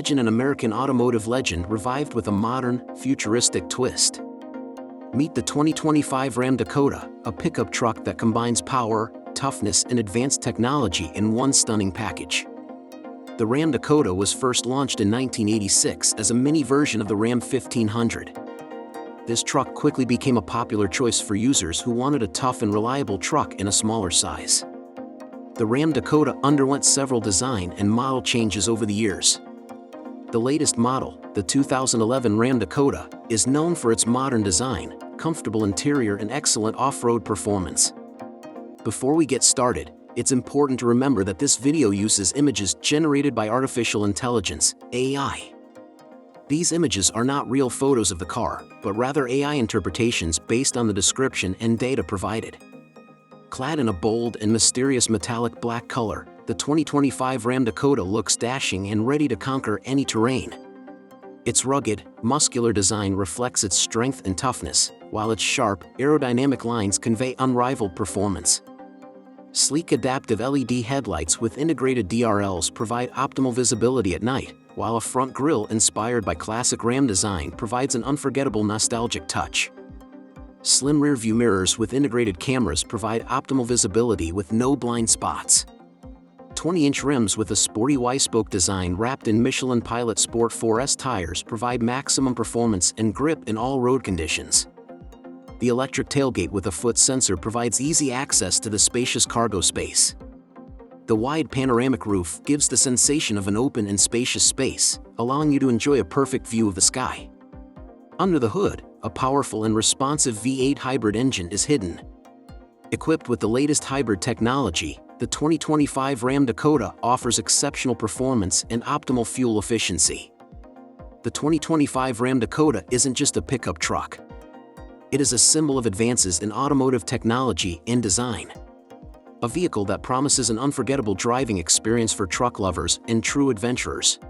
Imagine an American automotive legend revived with a modern, futuristic twist. Meet the 2025 Ram Dakota, a pickup truck that combines power, toughness, and advanced technology in one stunning package. The Ram Dakota was first launched in 1986 as a mini version of the Ram 1500. This truck quickly became a popular choice for users who wanted a tough and reliable truck in a smaller size. The Ram Dakota underwent several design and model changes over the years. The latest model, the 2011 Ram Dakota, is known for its modern design, comfortable interior, and excellent off-road performance. Before we get started, it's important to remember that this video uses images generated by artificial intelligence, AI. These images are not real photos of the car, but rather AI interpretations based on the description and data provided. Clad in a bold and mysterious metallic black color, the 2025 Ram Dakota looks dashing and ready to conquer any terrain. Its rugged, muscular design reflects its strength and toughness, while its sharp, aerodynamic lines convey unrivaled performance. Sleek adaptive LED headlights with integrated DRLs provide optimal visibility at night, while a front grille inspired by classic Ram design provides an unforgettable nostalgic touch. Slim rear-view mirrors with integrated cameras provide optimal visibility with no blind spots. 20-inch rims with a sporty Y-spoke design wrapped in Michelin Pilot Sport 4S tires provide maximum performance and grip in all road conditions. The electric tailgate with a foot sensor provides easy access to the spacious cargo space. The wide panoramic roof gives the sensation of an open and spacious space, allowing you to enjoy a perfect view of the sky. Under the hood, a powerful and responsive V8 hybrid engine is hidden. Equipped with the latest hybrid technology, the 2025 Ram Dakota offers exceptional performance and optimal fuel efficiency. The 2025 Ram Dakota isn't just a pickup truck. It is a symbol of advances in automotive technology and design. A vehicle that promises an unforgettable driving experience for truck lovers and true adventurers.